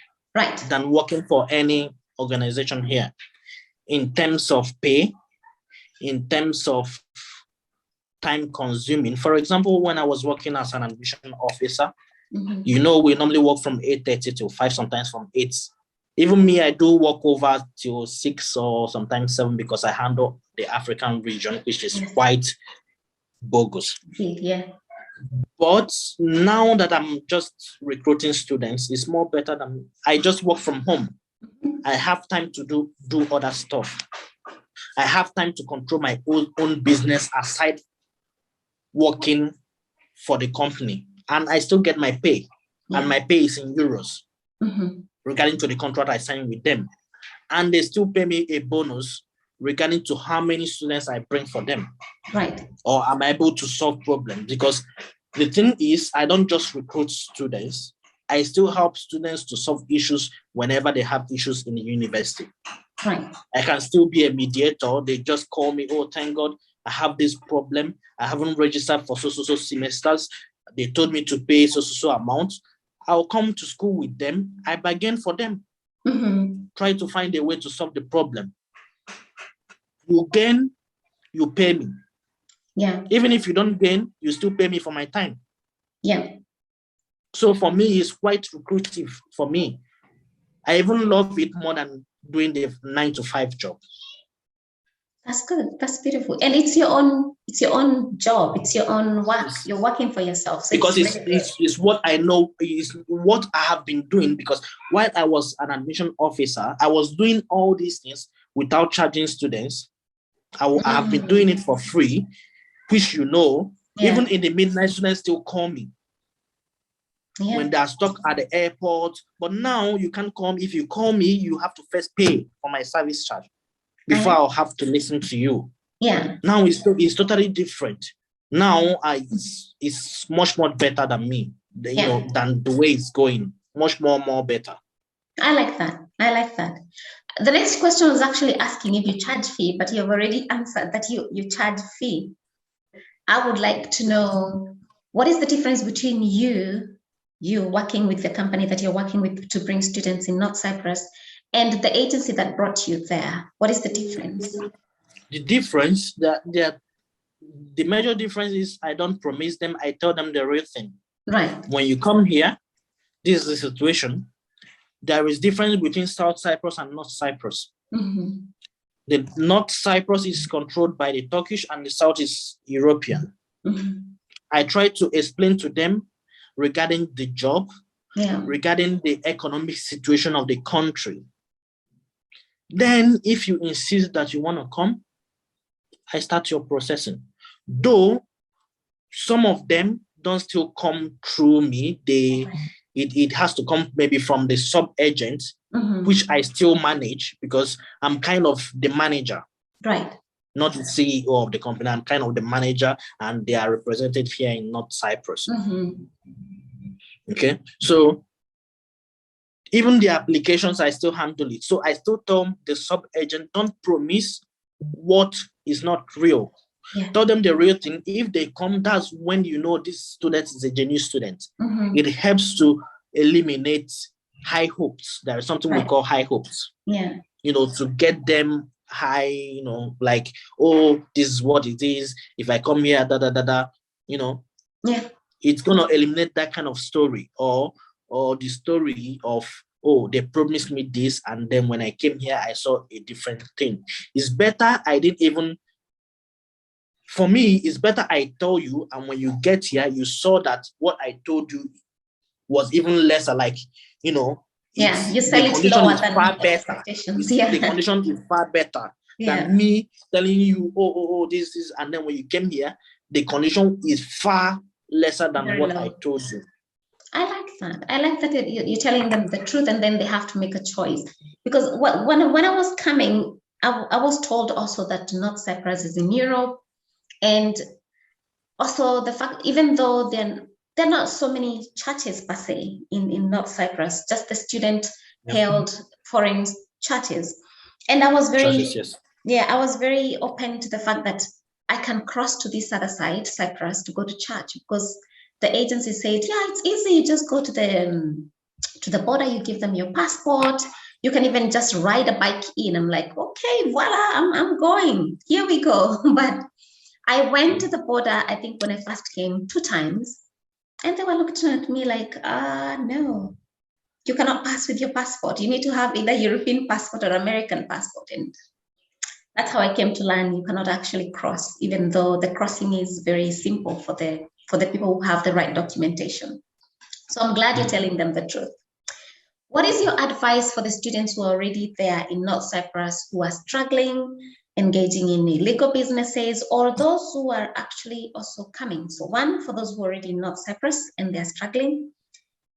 than working for any organization here in terms of pay, in terms of time consuming. For example, when I was working as an admission officer, we normally work from 8:30 till 5, sometimes from 8. Even me, I do work over till 6 or sometimes 7 because I handle the African region, which is quite bogus. Yeah. But now that I'm just recruiting students, it's more better than I just work from home. I have time to do other stuff. I have time to control my own business aside working for the company. And I still get my pay. And my pay is in euros. Regarding to the contract I signed with them. And they still pay me a bonus regarding to how many students I bring for them. Right. Or am I able to solve problems? Because the thing is, I don't just recruit students. I still help students to solve issues whenever they have issues in the university. Right. I can still be a mediator. They just call me, oh, thank God, I have this problem. I haven't registered for so semesters. They told me to pay so amount. I'll come to school with them. I bargain for them. Try to find a way to solve the problem. You gain, you pay me. Yeah. Even if you don't gain, you still pay me for my time. Yeah. So for me, it's quite lucrative for me. I even love it more than doing the 9-to-5 job. That's good. That's beautiful. And it's your own job. It's your own work. You're working for yourself. So because it's what I know, is what I have been doing, because while I was an admission officer, I was doing all these things without charging students. I have been doing it for free, which even in the midnight, students still call me. When they are stuck at the airport. But now you can't come. If you call me, you have to first pay for my service charge before I'll have to listen to you. Yeah. Now it's totally different. Now it's much more better than me, than the way it's going. Much more better. I like that. the next question was actually asking if you charge fee, but you've already answered that you charge fee. I would like to know, what is the difference between you working with the company that you're working with to bring students in North Cyprus and the agency that brought you there? What is the difference? The difference, the major difference is I don't promise them, I tell them the real thing. Right. When you come here, this is the situation. There is difference between South Cyprus and North Cyprus. Mm-hmm. The North Cyprus is controlled by the Turkish and the South is European. Mm-hmm. I try to explain to them regarding the job, regarding the economic situation of the country. Then if you insist that you want to come, I start your processing. Though some of them don't still come through me, it has to come maybe from the sub-agent, which I still manage because I'm kind of the manager. Right. Not the CEO of the company. I'm kind of the manager and they are represented here in North Cyprus. Okay. So even the applications, I still handle it. So I still tell the sub-agent, don't promise what is not real. Yeah. Tell them the real thing. If they come, that's when you know this student is a genuine student. It helps to eliminate high hopes. There is something we call high hopes. Yeah. You know, to get them high, you know, like, oh, this is what it is. If I come here, you know. Yeah. It's gonna eliminate that kind of story or the story of, oh, they promised me this, and then when I came here, I saw a different thing. It's better I didn't even. For me, it's better I tell you, and when you get here, you saw that what I told you was even lesser. Like, you know, yeah, you sell it lower than far better. Yeah. The condition is far better than me telling you, oh, this is, and then when you came here, the condition is far lesser than what I told you. I like that. I like that you're telling them the truth, and then they have to make a choice. Because when I was coming, I was told also that North Cyprus is in Europe. And also the fact, even though there are not so many churches per se in North Cyprus, just the student-held foreign churches. And I was I was very open to the fact that I can cross to this other side, Cyprus, to go to church, because the agency said, yeah, it's easy. You just go to the border, you give them your passport. You can even just ride a bike in. I'm like, okay, voila, I'm going. Here we go. But I went to the border, I think when I first came 2 times, and they were looking at me like, no, you cannot pass with your passport. You need to have either European passport or American passport. And that's how I came to learn you cannot actually cross, even though the crossing is very simple for the people who have the right documentation. So I'm glad you're telling them the truth. What is your advice for the students who are already there in North Cyprus who are struggling, engaging in illegal businesses, or those who are actually also coming? So one, for those who are already in North Cyprus and they're struggling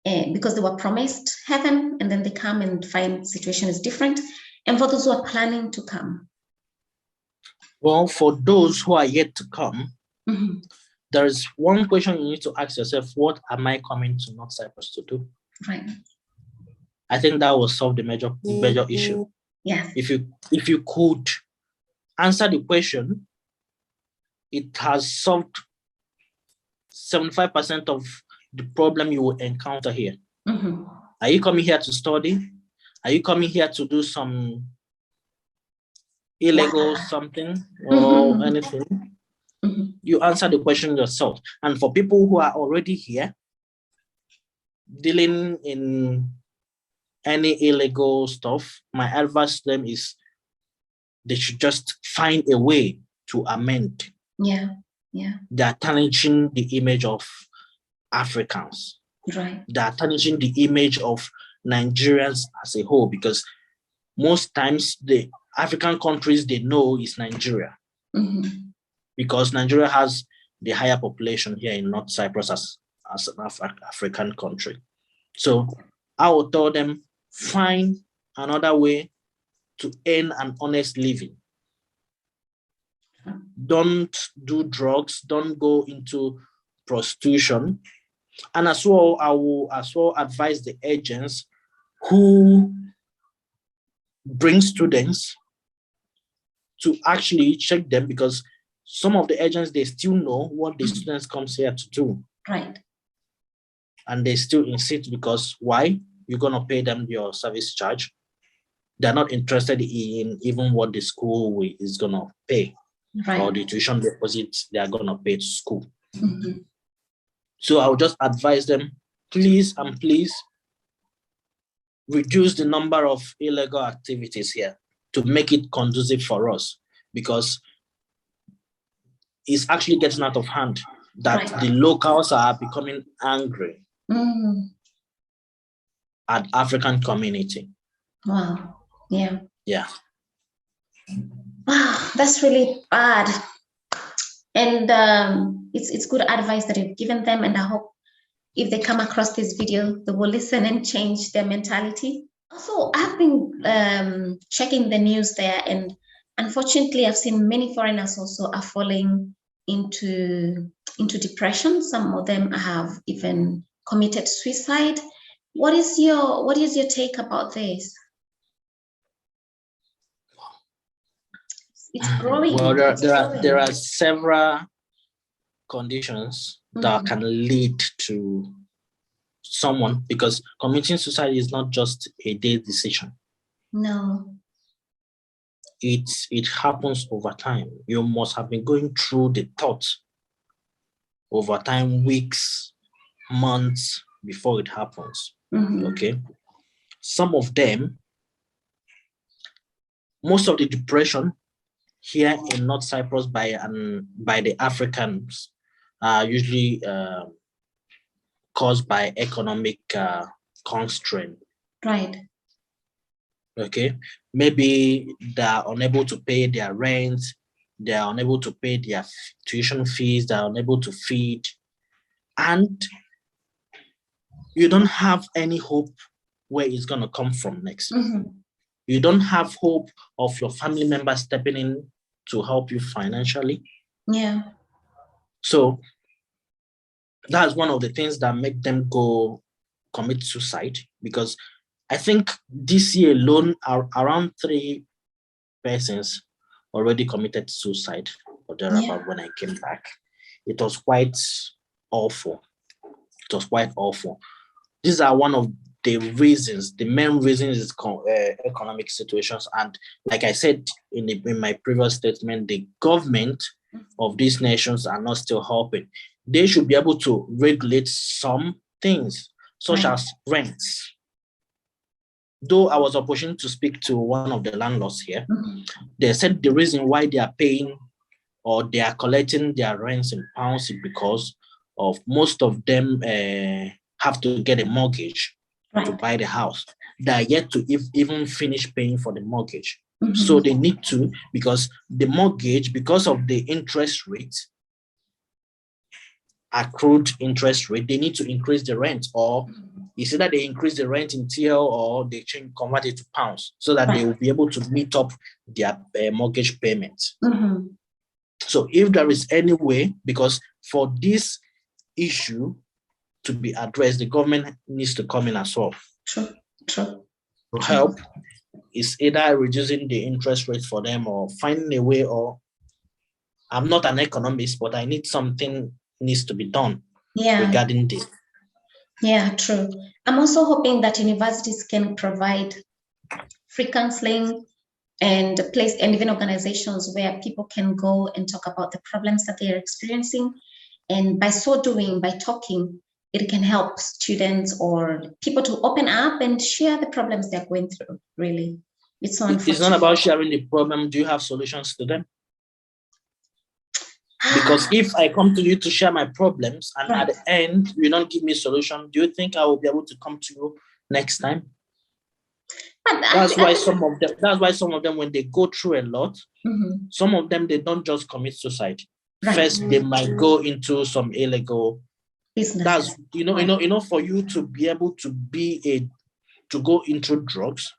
because they were promised heaven and then they come and find the situation is different. And for those who are planning to come. Well, for those who are yet to come, there is one question you need to ask yourself: what am I coming to North Cyprus to do? Right. I think that will solve the major issue. Yes. If you could answer the question, it has solved 75% of the problem you will encounter here. Are you coming here to study? Are you coming here to do some illegal something or anything? You answer the question yourself. And for people who are already here, dealing in any illegal stuff, my advice to them is they should just find a way to amend. Yeah. They are tarnishing the image of Africans. Right. They are tarnishing the image of Nigerians as a whole, because most times the African countries they know is Nigeria. Because Nigeria has the higher population here in North Cyprus as an African country. So I will tell them, find another way to earn an honest living. Don't do drugs, don't go into prostitution. And as well, I will as well advise the agents who bring students to actually check them, because some of the agents, they still know what the students comes here to do. Right. And they still insist, because why? You're going to pay them your service charge. They're not interested in even what the school is going to pay, right, or the tuition deposit they are going to pay to school. Mm-hmm. So I would just advise them, please and please reduce the number of illegal activities here to make it conducive for us, because it's actually getting out of hand that Right. the locals are becoming angry Mm. at African community. Wow. Yeah. Yeah. Wow, that's really bad. And it's good advice that you've given them, and I hope if they come across this video, they will listen and change their mentality. Also, I've been checking the news there, and unfortunately, I've seen many foreigners also are falling into depression. Some of them have even committed suicide. What is your take about this? It's growing. Well, there are several conditions that can lead to someone, because committing suicide is not just a day decision. No. It happens over time. You must have been going through the thoughts over time, weeks, months before it happens. Okay. Some of them, most of the depression here in North Cyprus by the Africans are usually caused by economic constraint. Right. Okay. Maybe they are unable to pay their rent, they are unable to pay their tuition fees, they are unable to feed, and you don't have any hope where it's going to come from next. You don't have hope of your family members stepping in to help you financially. Yeah. So that's one of the things that make them go commit suicide, because I think this year alone, around 3 persons already committed suicide or thereabout. When I came back, it was quite awful. It was quite awful. These are one of the reasons. The main reasons is economic situations, and like I said in my previous statement, the government of these nations are not still helping. They should be able to regulate some things, such as rents. Though I was opportune to speak to one of the landlords here, they said the reason why they are paying or they are collecting their rents in pounds is because of most of them have to get a mortgage to buy the house. They are yet to even finish paying for the mortgage. So they need to, because the mortgage, because of the interest rate, accrued interest rate, they need to increase the rent, or it's either they increase the rent in TL or they convert it to pounds, so that they will be able to meet up their mortgage payments. So if there is any way, because for this issue to be addressed, the government needs to come in as well. True. To help is either reducing the interest rate for them or finding a way, or I'm not an economist, but I need something needs to be done regarding this. Yeah, true. I'm also hoping that universities can provide free counseling and a place, and even organizations where people can go and talk about the problems that they are experiencing. And by so doing, by talking, it can help students or people to open up and share the problems they're going through, really. It's so unfortunate. It's not about sharing the problem. Do you have solutions to them? Because if I come to you to share my problems and at the end you don't give me a solution, do you think I will be able to come to you next time? That's why some of them, when they go through a lot, some of them, they don't just commit suicide. First, they might go into some illegal business. That's for you to be able to to go into drugs.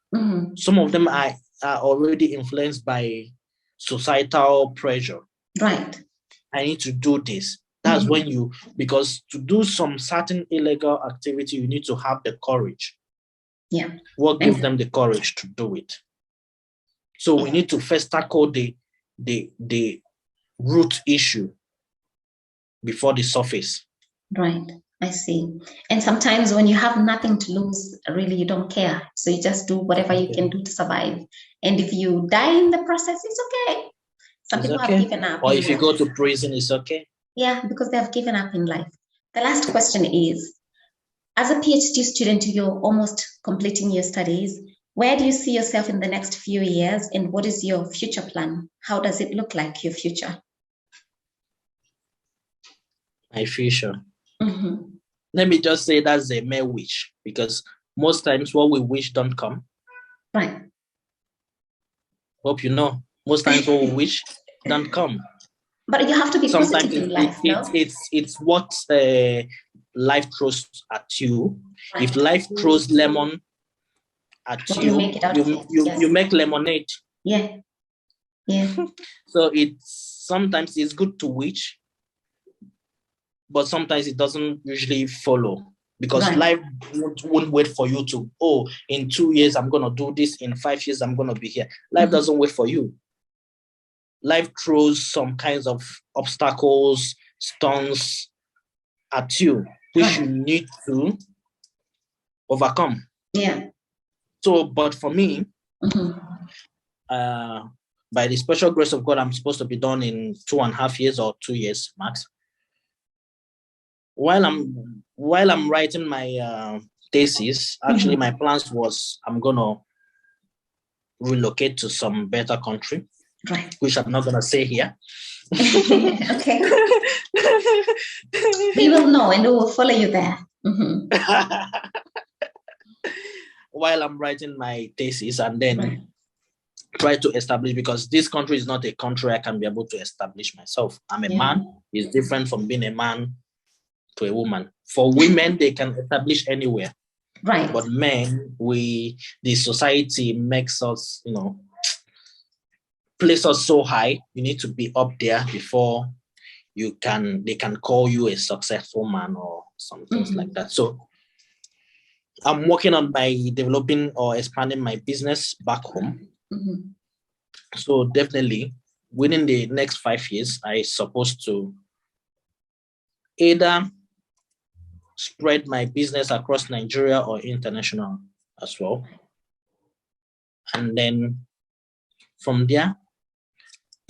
Some of them are already influenced by societal pressure. Right. I need to do this. That's when because to do some certain illegal activity, you need to have the courage. Yeah. What gives them the courage to do it? So we need to first tackle the root issue before the surface. Right. I see. And sometimes when you have nothing to lose, really you don't care. So you just do whatever you can do to survive. And if you die in the process, it's okay. Some people have given up. Or if you go to prison, it's okay. Yeah, because they have given up in life. The last question is, as a PhD student, you're almost completing your studies. Where do you see yourself in the next few years, and what is your future plan? How does it look like, your future? My future. Let me just say that's a mere wish, because most times what we wish don't come. Right. Hope you know. Most times what we wish don't come. But you have to be Sometimes positive in life, no? It's what life throws at you. Right. If life throws lemon at you, you make lemonade. Yeah. Yeah. So sometimes it's good to wish, but sometimes it doesn't usually follow, because life won't wait for you to, in 2 years I'm going to do this, in 5 years I'm going to be here. Life doesn't wait for you. Life throws some kinds of obstacles, stones at you, which you need to overcome. Yeah. So, but for me, by the special grace of God, I'm supposed to be done in 2.5 years or 2 years max. While I'm writing my thesis, actually my plans was I'm gonna relocate to some better country, which I'm not gonna say here. Okay. We will know and we will follow you there. While I'm writing my thesis, and then try to establish, because this country is not a country I can be able to establish myself. I'm a man. It's different from being a man to a woman. For women, they can establish anywhere. Right. But men, the society makes us, place us so high. You need to be up there before they can call you a successful man or some things like that. So I'm working on developing or expanding my business back home. So definitely within the next 5 years, I'm supposed to either spread my business across Nigeria or international as well. And then from there,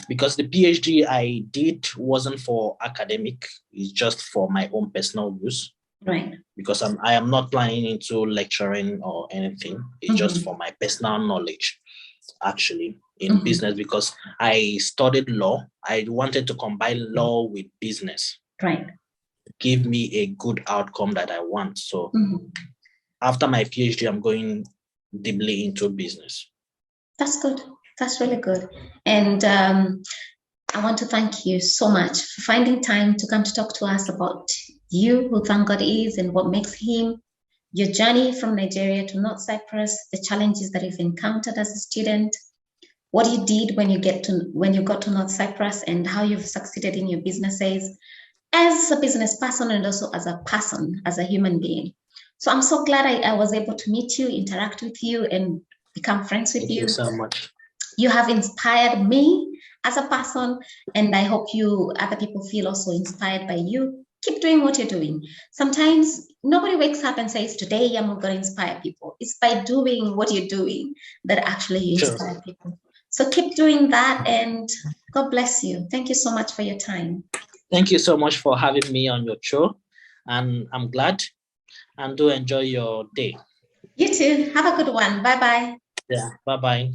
because the PhD I did wasn't for academic, it's just for my own personal use. Right. Because I am not planning into lecturing or anything. It's just for my personal knowledge, actually, in business, because I studied law. I wanted to combine law with business. Right. Give me a good outcome that I want. So after my PhD, I'm going deeply into business. That's good. That's really good. And I want to thank you so much for finding time to come to talk to us about you, who ThankGod is, and what makes him, your journey from Nigeria to North Cyprus, the challenges that you've encountered as a student, what you did when you got to North Cyprus, and how you've succeeded in your businesses as a business person and also as a person, as a human being. So I'm so glad I was able to meet you, interact with you, and become friends with you. Thank you so much. You have inspired me as a person, and I hope other people feel also inspired by you. Keep doing what you're doing. Sometimes nobody wakes up and says, today I'm going to inspire people. It's by doing what you're doing that actually you inspire people. So keep doing that, and God bless you. Thank you so much for your time. Thank you so much for having me on your show, and I'm glad, and do enjoy your day. You too. Have a good one. Bye-bye. Yeah, bye-bye.